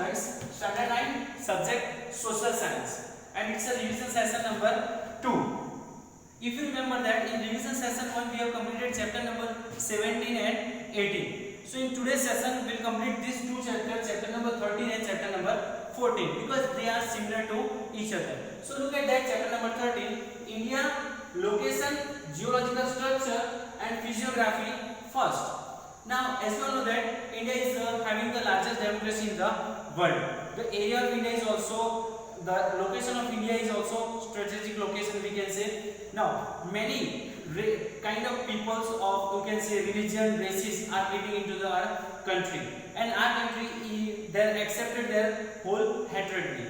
students, standard 9, subject social science, and it's a revision session number 2. If you remember that in revision session 1 we have completed chapter number 17 and 18. So in today's session we will complete these two chapters, chapter number 13 and chapter number 14, because they are similar to each other. So look at that, chapter number 13, India, location, geological structure and physiography first. Now, as you all know that India is having the largest democracy in the world. The area of India is also, the location of India is also strategic location, we can say. Now, many kind of peoples of, you can say, religion, races are living into our country, and our country they accepted their wholeheartedly.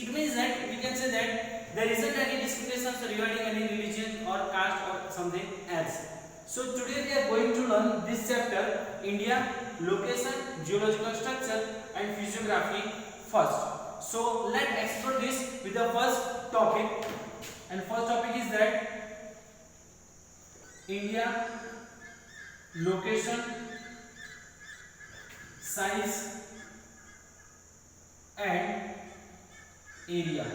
It means that we can say that there isn't any discriminations regarding any religion or caste or something else. So today we are going to learn this chapter, India, location, geological structure and physiography first. So let's explore this with the first topic, and first topic is that India, location, size and area.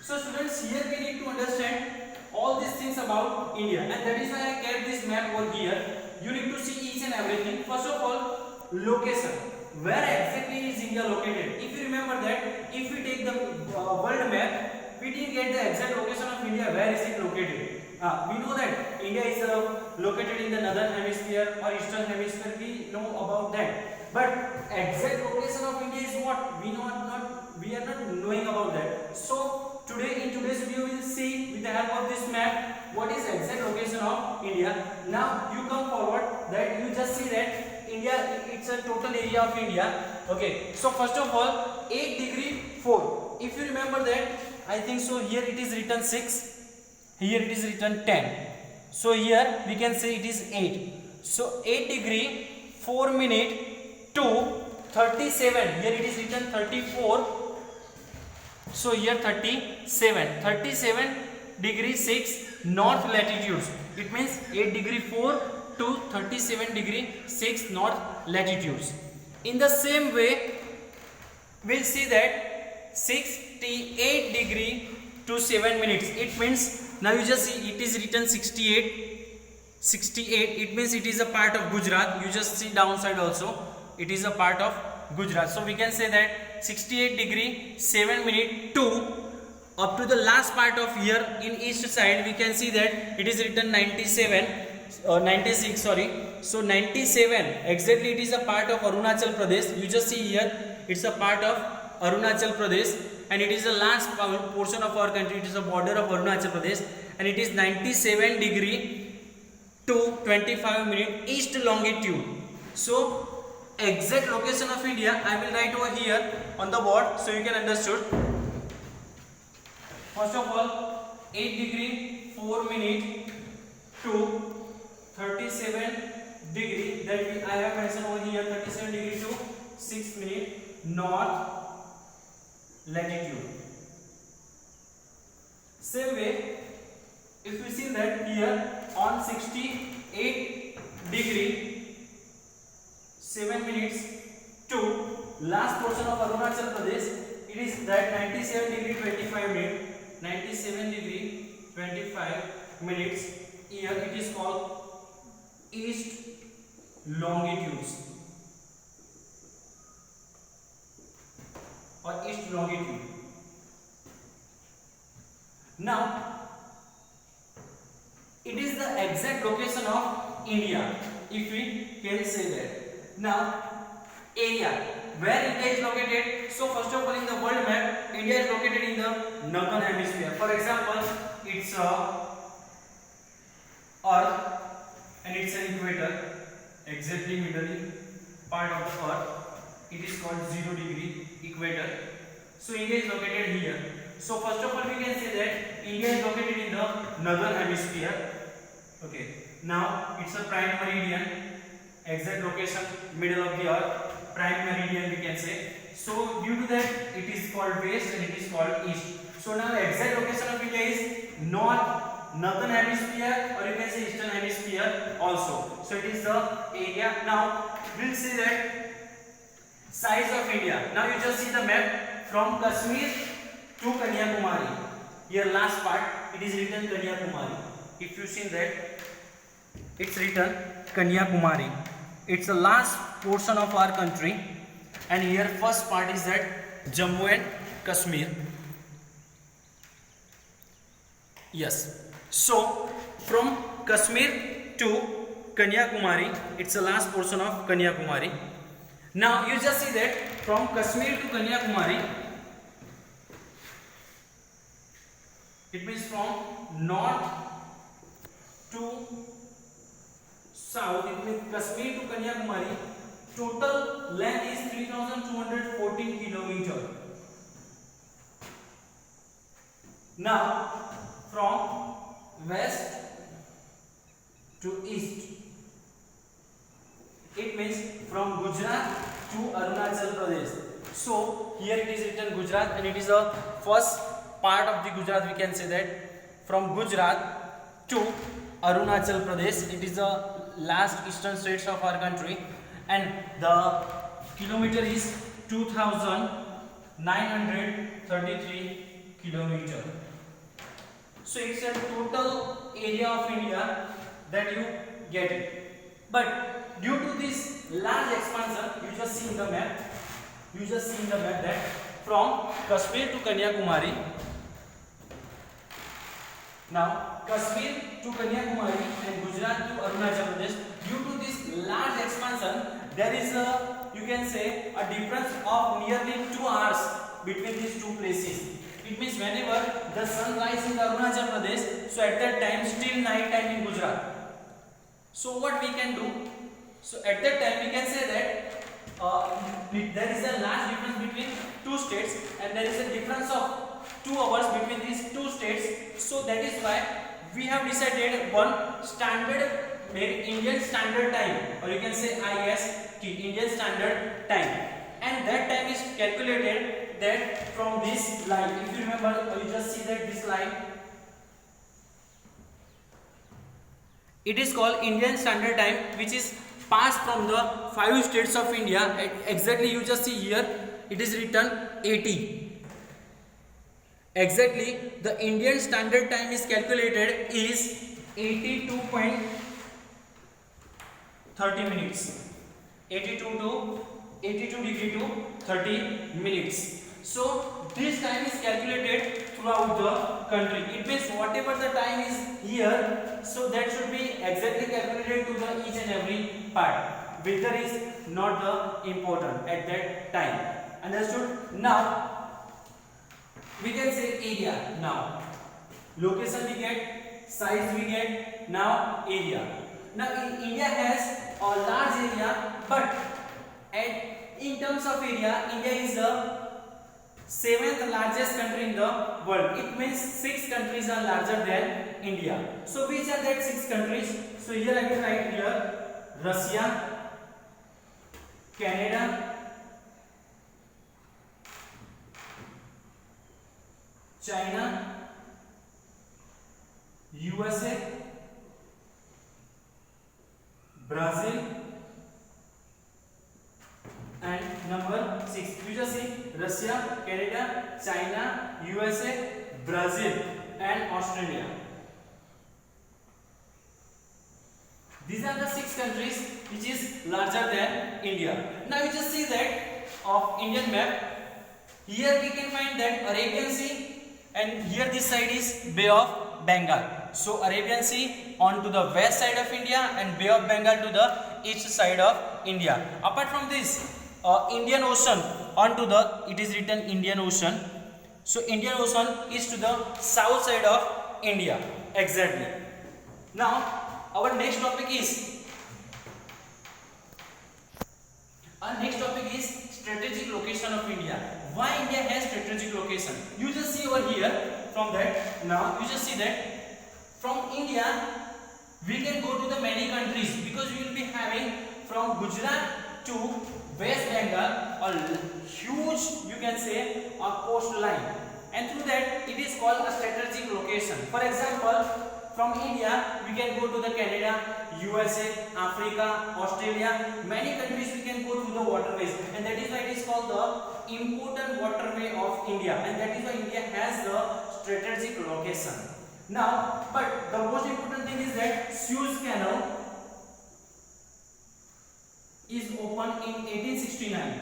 So students, here we need to understand all these things about India, and that is why I kept this map over here. You need to see each and everything. First of all, location. Where exactly is India located? If you remember that, if we take the world map, we didn't get the exact location of India. Where is it located? We know that India is located in the northern hemisphere or eastern hemisphere. We know about that. But exact location of India is what? We are not knowing about that. So today in today's video we will see with the help of this map what is exact location of India. Now you come forward that you just see that India, it's a total area of India. Okay, so first of all 8 degree 4. If you remember that, I think so here it is written 6, here it is written 10. So here we can say it is 8. So 8 degree 4 minute to 37. Here it is written 34. So here 37 degree 6 north latitudes. It means 8 degree 4 to 37 degree 6 north latitudes. In the same way, we'll see that 68 degree to 7 minutes. It means, now you just see it is written 68. It means it is a part of Gujarat. You just see downside also. It is a part of Gujarat. So we can say that 68 degree 7 minute to up to the last part of here in east side, we can see that it is written 96, sorry. So 97 exactly, it is a part of Arunachal Pradesh. You just see here it's a part of Arunachal Pradesh, and it is the last portion of our country. It is a border of Arunachal Pradesh, and it is 97 degree to 25 minute east longitude. So exact location of India I will write over here on the board so you can understood. First of all 8 degree 4 minute to 37 degree, that I have mentioned over here, 37 degree to 6 minute north latitude. Same way, if we see that here on 68 degree 7 minutes to last portion of Arunachal Pradesh, it is that 97 degree 25 minutes. 97 degree 25 minutes. Here it is called east longitudes or east longitude. Now it is the exact location of India, if we can say that. Now area, where India is located. So first of all, in the world map, India is located in the northern hemisphere. For example, it's Earth and it's an equator, exactly middle part of the Earth. It is called 0 degree equator. So India is located here. So first of all, we can say that India is located in the northern hemisphere. Okay. Now it's a prime meridian, exact location middle of the Earth. Prime meridian we can say. So due to that it is called west and it is called east. So now the exact location of India is northern hemisphere, or you can say eastern hemisphere also. So it is the area. Now we'll see that size of Now you just see the map from Kashmir to Kanyakumari. Here last part it is written Kanyakumari. If you see that it's written Kanyakumari. It's the last portion of our country, and here first part is that Jammu and Kashmir. Yes. So from Kashmir to Kanyakumari, it's the last portion of Kanyakumari. Now you just see that from Kashmir to Kanyakumari, it means from north to south, it means Kashmir to Kanyakumari, total length is 3214 kilometer. Now from west to east, it means from Gujarat to Arunachal Pradesh. So here it is written Gujarat, and it is the first part of the Gujarat. We can say that from Gujarat to Arunachal Pradesh, it is the last eastern states of our country, and the kilometer is 2933 kilometer. So it's a total area of India that you get it. But due to this large expansion, you just see in the map that from Kashmir to Kanyakumari, now Kashmir to Kanyakumari and Gujarat to Arunachal Pradesh, due to this large expansion, there is a, you can say, a difference of nearly 2 hours between these two places. It means whenever the sun rises in Arunachal Pradesh, so at that time still night time in Gujarat. So what we can do? So at that time we can say that there is a large difference between two states, and there is a difference of 2 hours between these two states. So that is why we have decided one standard Indian Standard Time, or you can say IST, Indian Standard Time, and that time is calculated that from this line. If you remember, you just see that this line, it is called Indian Standard Time, which is passed from the 5 states of India. Exactly, you just see here it is written 80. Exactly, the Indian Standard Time is calculated is 82.30 minutes. 82 degree to 30 minutes. So this time is calculated throughout the country. It means whatever the time is here, so that should be exactly calculated to the each and every part. Weather is not the important at that time. Understood? Now we can say area. Now location we get, size we get, now area. Now India has a large area, but in terms of area, India is the 7th largest country in the world. It means 6 countries are larger than India. So which are that 6 countries? So here I will write here Russia, Canada, China, USA, Brazil, and number 6. You just see Russia, Canada, China, USA, Brazil, and Australia. These are the 6 countries which is larger than India. Now you just see that of Indian map. Here we can find that Arabian Sea, and here this side is Bay of Bengal. So Arabian Sea on to the west side of India, and Bay of Bengal to the east side of India. Apart from this, Indian Ocean onto the, it is written Indian Ocean. So Indian Ocean is to the south side of India. Exactly. Now our next topic is strategic location of India. Why India has strategic location? You just see over here from that. Now you just see that from India we can go to the many countries, because we will be having from Gujarat to West Bengal a huge, you can say, a coastline, and through that it is called a strategic location. For example, from India we can go to the Canada, USA, Africa, Australia, many countries we can go through the waterways, and that is why it is called the important waterway of India, and that is why India has the strategic location. Now, but the most important thing is that Suez Canal is opened in 1869.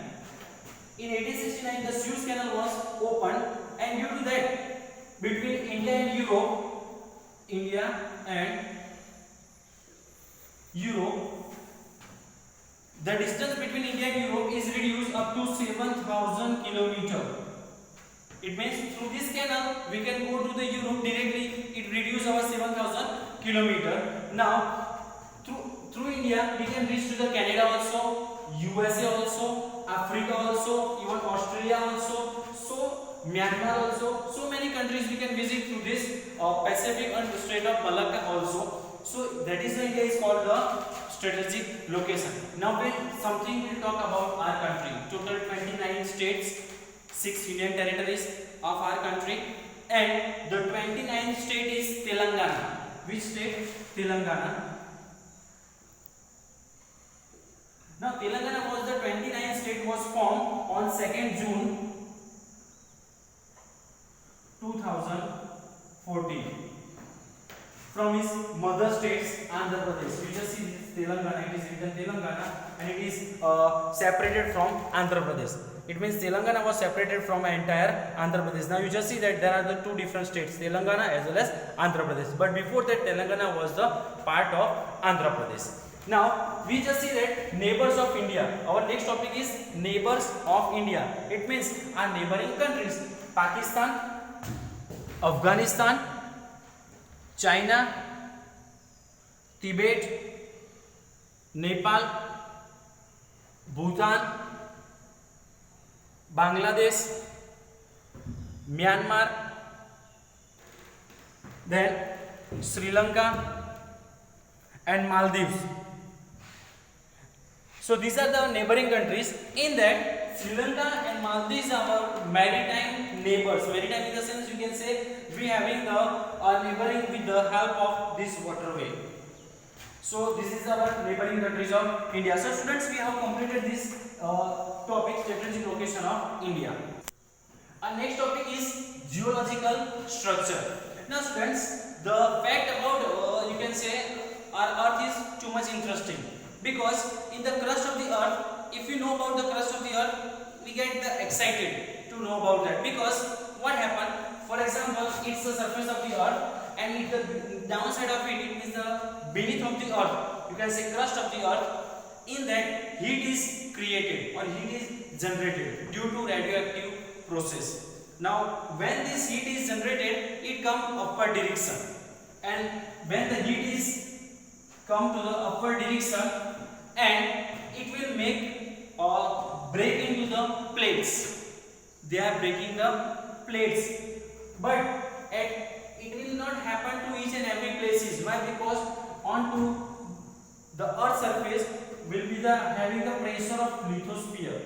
In 1869, the Suez Canal was opened, and due to that, between India and Europe, the distance between India and Europe is reduced up to 7,000 kilometers. It means through this canal we can go to the Europe directly. It reduces our 7,000 kilometers. Now, through India we can reach to the Canada also, USA also, Africa also, even Australia also, so Myanmar also, so many countries we can visit through this Pacific and Strait of Malacca also. So that is why India is called the strategic location. Now we'll talk about our country. Total 29 states, 6 union territories of our country, and the 29th state is Telangana. Which state? Telangana. Now Telangana was the 29th state, was formed on 2nd June 2014 from his mother states Andhra Pradesh. You just see this Telangana, it is written Telangana, and it is separated from Andhra Pradesh. It means Telangana was separated from entire Andhra Pradesh. Now you just see that there are the two different states, Telangana as well as Andhra Pradesh. But before that, Telangana was the part of Andhra Pradesh. Now we just see that neighbors of India. Our next topic is neighbors of India. It means our neighboring countries: Pakistan, Afghanistan, China, Tibet, Nepal, Bhutan, Bangladesh, Myanmar, then Sri Lanka and Maldives. So these are the neighboring countries. In that, Sri Lanka and Maldives are our maritime neighbors. Maritime in the sense you can say we having the neighboring with the help of this waterway. So this is our neighboring countries of India. So students, we have completed this topic, strategic location of India. Our next topic is geological structure. Now students, the fact about you can say our earth is too much interesting, because in the crust of the earth, if you know about the crust of the earth, we get excited to know about that, because what happened, for example, it's the surface of the earth, and the downside of it, it is the beneath of the earth, you can say crust of the earth. In that, heat is created or heat is generated due to radioactive process. Now when this heat is generated, it comes upward direction, and when the heat is come to the upward direction, and it will make or break into the plates. They are breaking the plates, but it will not happen to each and every places. Why? Because onto the earth surface will be the having the pressure of lithosphere.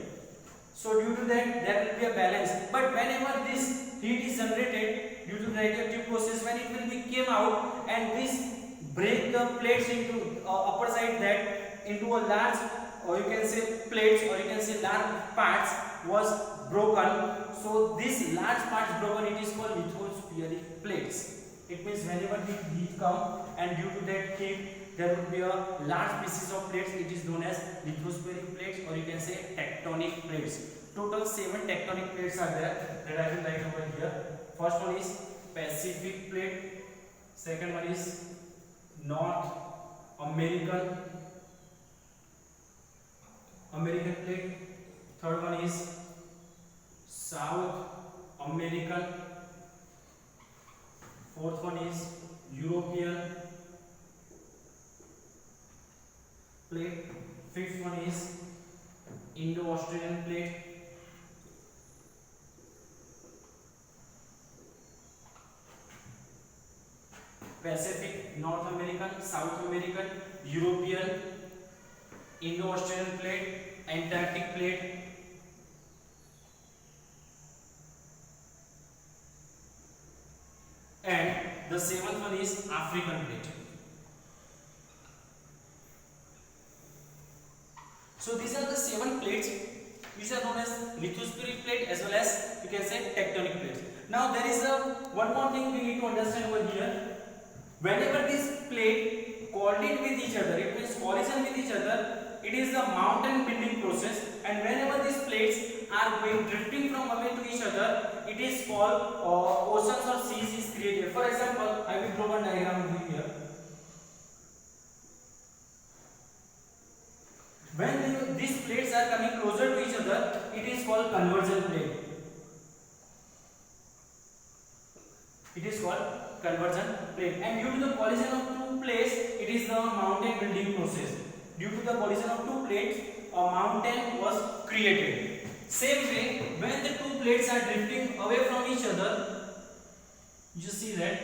So due to that, there will be a balance. But whenever this heat is generated due to the radioactive process, when it will be came out, and this break the plates into upper side, that into a large, or you can say plates, or you can say large parts was broken. So this large parts broken, it is called lithospheric plates. It means whenever the heat come, and due to that heat there will be a large pieces of plates, it is known as lithospheric plates, or you can say tectonic plates. Total 7 tectonic plates are there that I will write over here. First one is Pacific plate, second one is North American plate, third one is South American, fourth one is European plate, fifth one is Indo-Australian plate, Pacific, North American, South American, European, Indo-Australian plate, Antarctic plate, and the The seventh one is African plate. So these are the 7 plates which are known as lithospheric plate as well as you can say tectonic plates. Now there is one more thing we need to understand over here. Whenever this plate collide with each other, it means collision with each other, it is the mountain building process, and whenever these plates are going drifting from away to each other, it is called oceans or seas is created. For example, I will draw one diagram over here. When these plates are coming closer to each other, it is called convergent plate. It is called convergent plate, and due to the collision of two plates, it is the mountain building process. Due to the collision of two plates, a mountain was created. Same way, when the two plates are drifting away from each other, you see that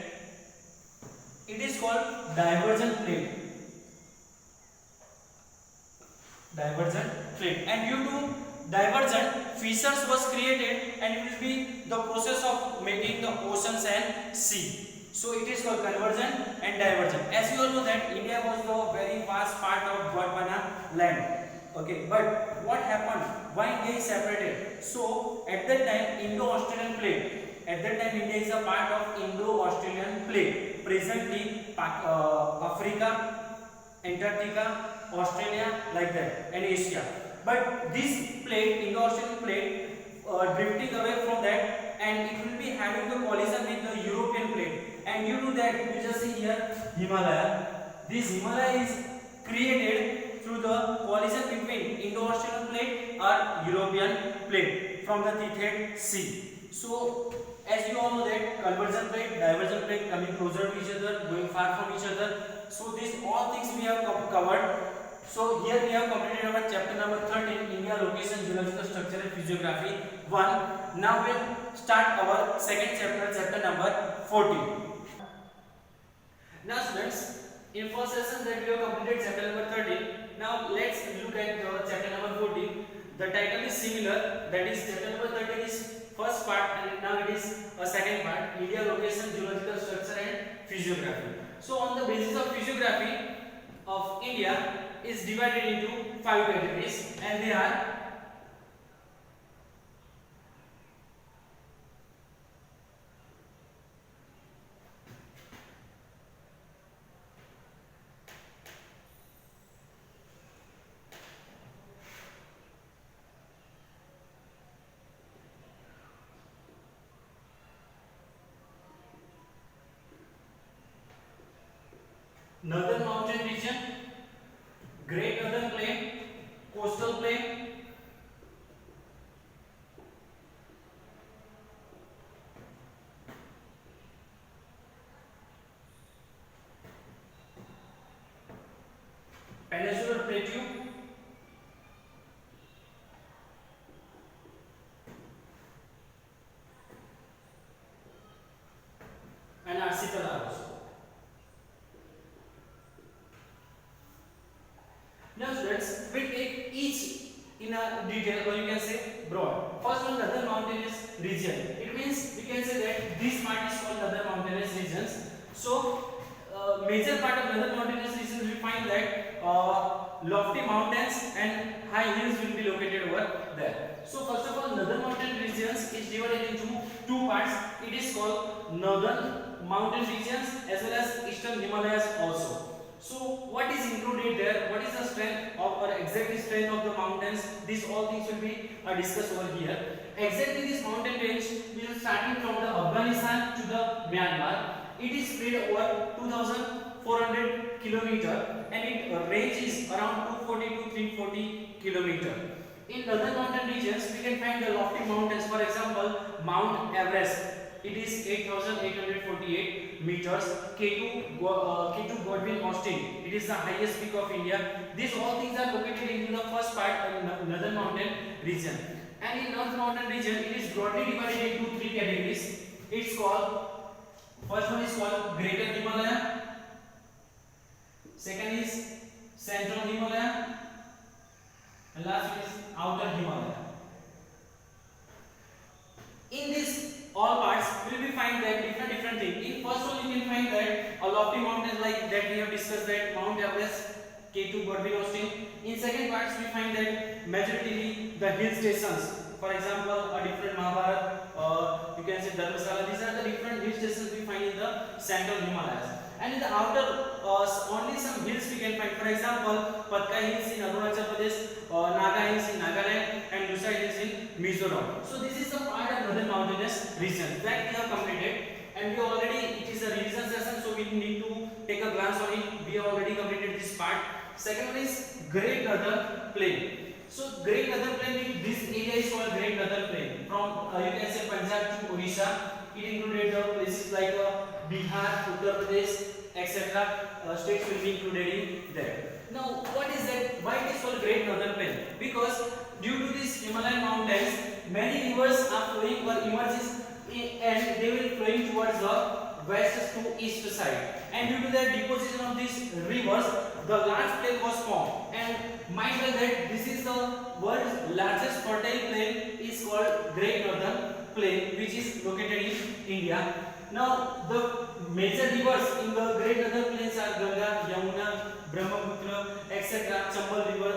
it is called divergent plate. Divergent plate, and due to divergent, fissures was created, and it will be the process of making the oceans and sea. So it is called convergent and divergent. As you all know that India was the very vast part of Gondwana land. Okay, but what happened? Why India is separated? So at that time, Indo-Australian plate. At that time, India is a part of Indo-Australian plate. Presently, Africa, Antarctica, Australia, like that, and Asia. But this plate, Indo-Australian plate, drifting away from that, and it will be having the collision with the European plate. And due to that, you just see here Himalaya. This Himalaya is created through the collision between Indo-Australian plate or European plate from the Tethys Sea. So, as you all know that convergent plate, divergent plate coming closer to each other, going far from each other. So, these all things we have covered. So, here we have completed our chapter number 13, India, Location, Geological Structure and Physiography 1. Now we will start our second chapter, chapter number 14. Now students, in first session that we have completed chapter number 13. Now let's look at chapter number 14. The title is similar, that is chapter number 13 is first part, and now it is a second part, India, Location, Geological Structure and Physiography. So on the basis of physiography of India is divided into 5 categories, and they are Northern Mountain Region, Great Northern Plain, Coastal Plain, Peninsular Plateau, and archipelagos. Now students, we take each in a detail, or you can say broad. First one, Northern Mountainous Region. It means we can say that this part is called Northern Mountainous Regions. So major part of Northern Mountainous Regions we find that lofty mountains and high hills will be located over there. So first of all, Northern Mountain Regions is divided into two parts. It is called Northern Mountain Regions as well as Eastern Himalayas also. So what is included there? What is the strength of or exact strength of the mountains? These all things will be discussed over here. Exactly this mountain range is starting from the Afghanistan to the Myanmar. It is spread over 2,400 kilometer, and its range is around 240 to 340 kilometer. In northern mountain regions, we can find the lofty mountains. For example, Mount Everest. It is 8,848 meters. K2 Godwin Austen. It is the highest peak of India. These all things are located in the first part of northern mountain region. And in north mountain region, it is broadly divided into three categories. It's called, first one is called Greater Himalaya. Second is Central Himalaya. And last one is Outer Himalaya. In this all parts, we will find that different things. In first one, you can find that we have discussed that Mount Everest, K2 Birdwheel Austin. In second parts we find that majority the hill stations. For example, a different Mahabharat, you can say Dharmasala. These are the different hill stations we find in the central Himalayas. And in the outer, only some hills we can find. For example, Patkai Hills in Arunachal Pradesh, Naga Hills in Nagaland, and Lusai Hills in Mizoram. So this is the part of northern mountainous region that we have completed. And we already, it is a revision session, so we need to take a glance on it. We have already completed this part. Second one is Great Northern Plain. So Great Northern Plain, this area is called Great Northern Plain. From you can say Punjab to Odisha. It included places like Bihar, Uttar Pradesh, etc. States will be included in there. Now, what is that? Why it is called Great Northern Plain? Because due to these Himalayan mountains, many rivers are flowing or emerges and they will flowing towards the west to east side. And due to the deposition of these rivers, the large plain was formed. And mind well that this is the world's largest fertile plain is called Great Northern Plain, which is located in India. Now, the major rivers in the Great Northern Plains are Ganga, Yamuna, Brahmaputra, etc. Chambal River.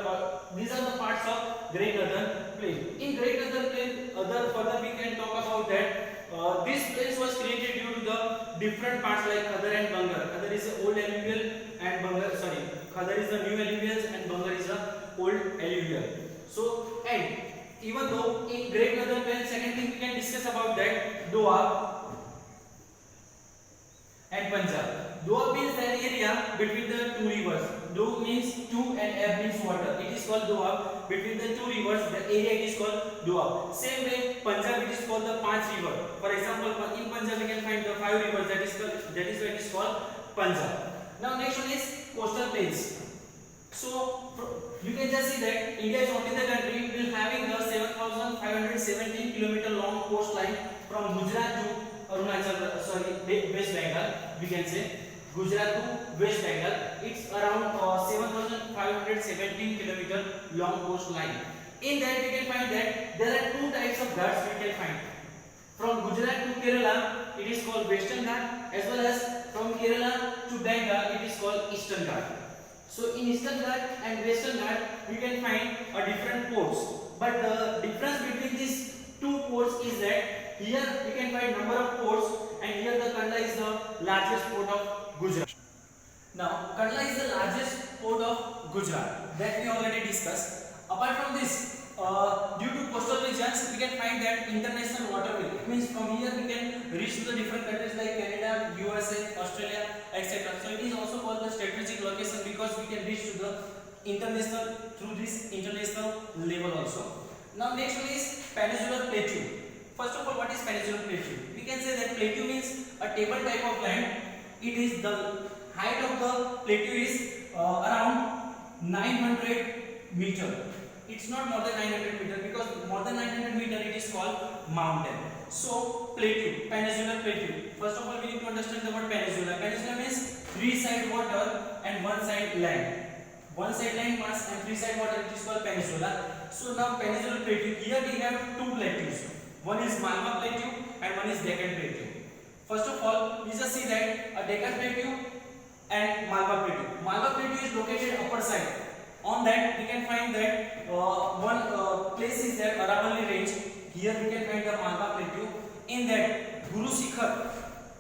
These are the parts of Great Northern Plain. In Great Northern Plain, further we can talk about that. This place was created due to the different parts like Khadar and Bangar. Khadar is the old alluvial and Bangar, Khadar is the new alluvials and Bangar is the old alluvial. So, and even though in Great Northern Plain, second thing we can discuss about that, Doab and Punjab. Doab means an area between the two rivers. Do means two and Ab means water. It is called Doab. Between the two rivers, the area it is called Doab. Same way, Punjab it is called the Panch River. For example, in Punjab we can find the 5 rivers. That is why it is called Punjab. Now next one is coastal plains. So you can just see that India is only the country will having the 7,517 kilometer long coastline from Gujarat to West Bengal. We can say Gujarat to West Bengal. It's around 7,517 kilometer long coastline. In that we can find that there are two types of ghats we can find. From Gujarat to Kerala, it is called Western Ghat, as well as from Kerala to Bengal, it is called Eastern Ghat. So in Eastern Ghat and Western Ghat, we can find a different ports. But the difference between these two ports is that here we can find number of ports, and here the Kandla is the largest port of Gujarat. Now, Kandla is the largest port of Gujarat that we already discussed. Apart from this, due to coastal regions, we can find that international waterway. It means from here we can reach to the different countries like Canada, USA, Australia, etc. So it is also called the strategic location because we can reach to the international through this international level also. Now next one is peninsular plateau. First of all, what is peninsular plateau? We can say that plateau means a table type of land. It is the height of the plateau is around 900 meter. It's not more than 900 meter because more than 900 meter it is called mountain. So plateau, peninsular plateau. First of all, we need to understand the word peninsula. Peninsula means three side water and one side land. One side land mass and three side water, it is called peninsula. So now peninsular plateau. Here we have two plateaus. One is Malwa Plateau and one is Deccan Plateau. First of all, we just see that a Deccan Plateau and Malwa Plateau. Malwa Plateau is located upper side. On that, we can find that one place is there, Aravalli Range. Here we can find the Malwa Plateau. In that, Guru Shikhar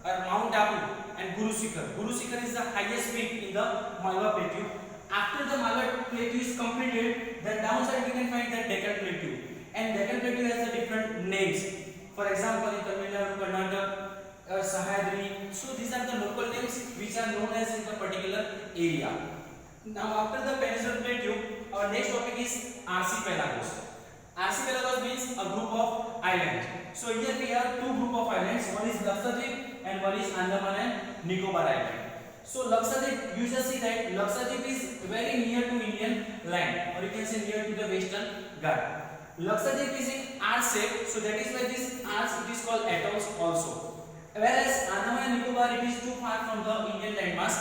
or Mount Abu and Guru Shikhar. Guru Shikhar is the highest peak in the Malwa Plateau. After the Malwa Plateau is completed, then downside we can find the Deccan Plateau. And Deccan Plateau has the different names. For example, in Tamil Nadu, Karnataka, Sahyadri. So these are the local names which are known as in the particular area. Now after the peninsular plateau, our next topic is archipelagos. Archipelagos means a group of islands. So here we have two group of islands. One is Lakshadweep and one is Andaman and Nicobar Island. So Lakshadweep, you just see that Lakshadweep is very near to Indian land, or you can say near to the Western Ghat. Lakshadweep is in arch shape, so that is why this arch it is called atolls also. Whereas Andaman and Nicobar, it is too far from the Indian landmass,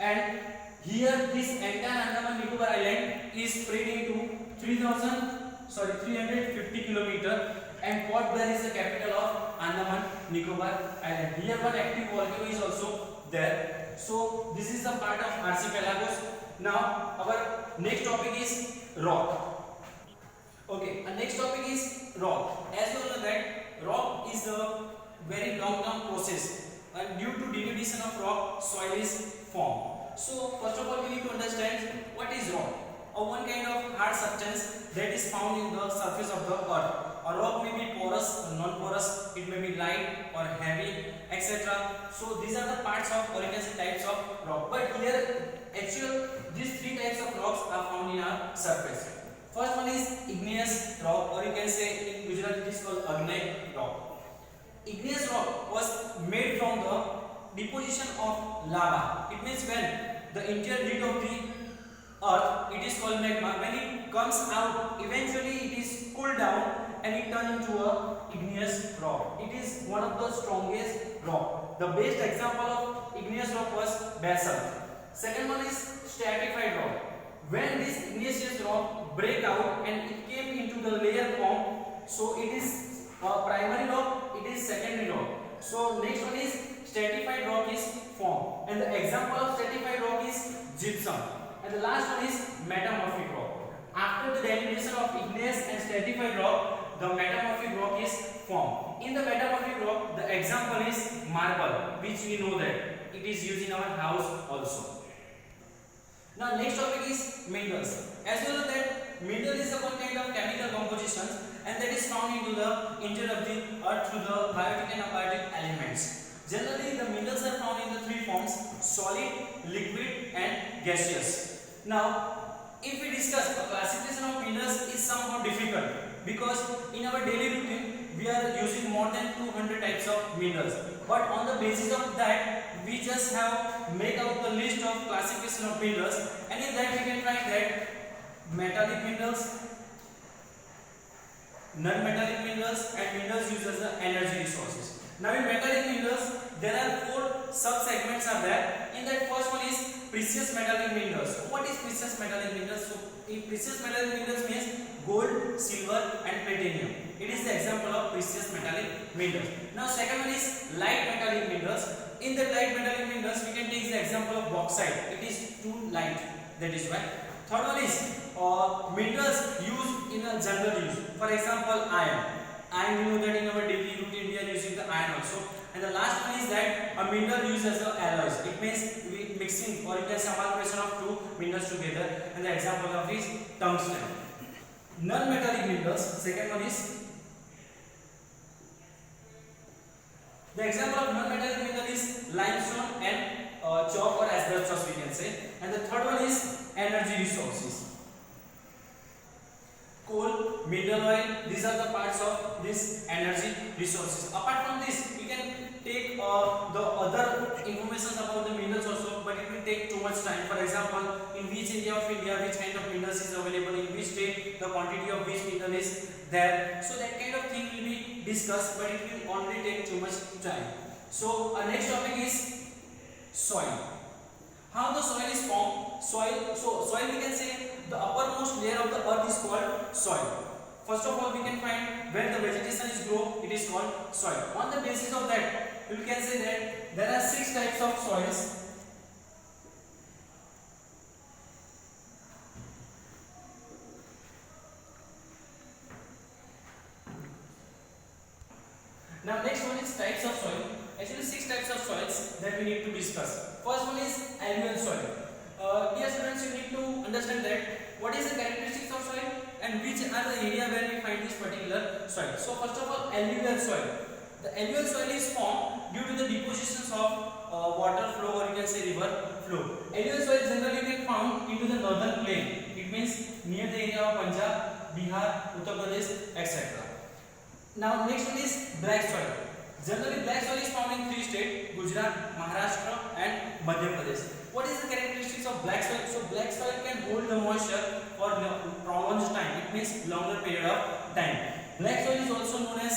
and here this entire Andaman Nicobar Island is spread into 350 km, and Port Blair is the capital of Andaman Nicobar Island. Here one active volcano is also there. So this is the part of archipelagos. Now our next topic is rock. Okay, our next topic is rock. As you know that rock is a very long-term process, and due to denudation of rock, soil is formed. So first of all, we need to understand what is rock. One kind of hard substance that is found in the surface of the earth. A rock may be porous or non-porous, it may be light or heavy, etc. So these are the parts of, or you can say types of rock. But here, these three types of rocks are found in our surface. First one is igneous rock, or you can say in Gujarati it is called Agnay rock. Igneous rock was made from the deposition of lava. It means when the interior heat of the earth, it is called magma. When it comes out, eventually it is cooled down and it turns into a igneous rock. It is one of the strongest rock. The best example of igneous rock was basalt. Second one is stratified rock. When this igneous rock break out and it came into the layer form, so it is a primary rock, it is secondary rock. So next one is stratified rock is formed, and the example of stratified rock is gypsum. And the last one is metamorphic rock. After the denudation of igneous and stratified rock, the metamorphic rock is formed. In the metamorphic rock, the example is marble, which we know that it is used in our house also. Now next topic is minerals. As you know that mineral is a one kind of chemical composition, and that is found into the interior of the earth through the biotic and abiotic elements. Generally, the minerals are found in the three forms: solid, liquid, and gaseous. Now, if we discuss the classification of minerals is somehow difficult, because in our daily routine we are using more than 200 types of minerals. But on the basis of that, we just have make out the list of classification of minerals, and in that we can find that metallic minerals, non-metallic minerals, and minerals used as the energy resources. Now in metallic minerals, there are four sub-segments are there. In that, first one is precious metallic minerals. So what is precious metallic minerals? So precious metallic minerals means gold, silver, and platinum. It is the example of precious metallic minerals. Now second one is light metallic minerals. In the light metallic minerals, we can take the example of bauxite. It is too light, that is why. Third one is minerals used in a general use. For example, iron. Iron, we know that in our daily routine we are using the iron also. And the last one is that a mineral used as a alloys. It means we mixing, or you can say amalgamation of two minerals together. And the example of is tungsten. Non-metallic minerals. Second one is the example of non-metallic mineral is limestone and chalk or asbestos, we can say. And the third one is energy resources. Coal, mineral oil, these are the parts of this energy resources. Apart from this, we can take the other information about the minerals also, but it will take too much time. For example, in which area of India, which kind of minerals is available, in which state, the quantity of which mineral is there. So that kind of thing will be discussed, but it will only take too much time. So our next topic is soil. How the soil is formed? Soil we can say the uppermost layer of the earth is called soil. First of all, we can find where the vegetation is grow, it is called soil. On the basis of that, we can say that there are 6 types of soils. Now next one is types of soil. Actually 6 types of soils that we need to discuss. First one is alluvial soil. Dear students, you need to understand that what is the characteristics of soil and which are the area where we find this particular soil. So first of all, alluvial soil. The alluvial soil is formed due to the depositions of water flow, or you can say river flow. Alluvial soil generally get found into the northern plain. It means near the area of Punjab, Bihar, Uttar Pradesh, etc. Now next one is black soil. Generally black soil is found in 3 states: Gujarat, Maharashtra, and Madhya Pradesh. What is the characteristics of black soil? So black soil can hold the moisture for prolonged time. It means longer period of time. Black soil is also known as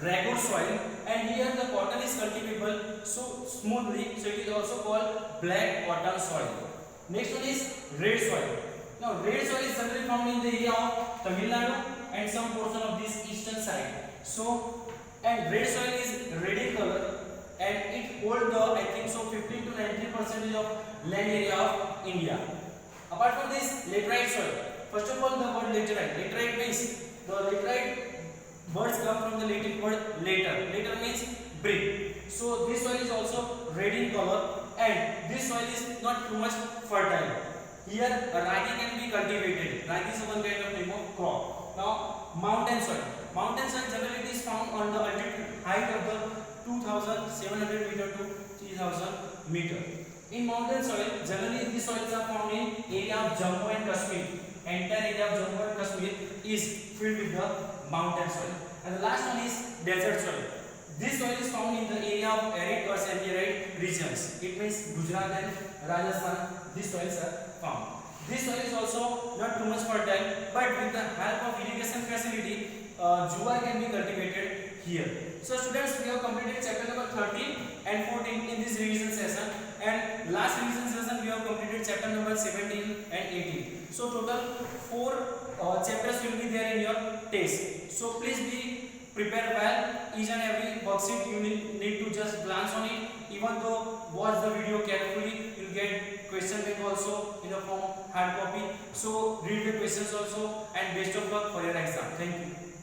ragur soil, and here the cotton is cultivable so smoothly, so it is also called black cotton soil. Next one is red soil. Now red soil is generally found in the area of Tamil Nadu and some portion of this eastern side. So, and red soil is red in color, and it hold the I think so 15 to 19% of land area of India. Apart from this, laterite soil. First of all, the word laterite. Laterite means the laterite words come from the Latin word later. Later means brick. So this soil is also red in color, and this soil is not too much fertile. Here, ragi can be cultivated. Ragi is one kind of type of crop. Now, mountain soil. Mountain soil generally is found on the altitude height of the 2,700 meter to 3,000 meter. In mountain soil, generally these soils are found in area of Jammu and Kashmir. Entire area of Jammu and Kashmir is filled with the mountain soil. And the last one is desert soil. This soil is found in the area of arid or semi-arid regions. It means Gujarat and Rajasthan. These soils are found. This soil is also not too much fertile, but with the help of irrigation facility, jowar can be cultivated here. So students, we have completed chapter number 13 and 14 in this revision session, and last revision session we have completed chapter number 17 and 18. So total 4 chapters will be there in your test. So please be prepared well. Each and every worksheet you need to just glance on it. Even though watch the video carefully, you will get question bank also in the form hard copy. So read the questions also, and best of luck for your exam. Thank you.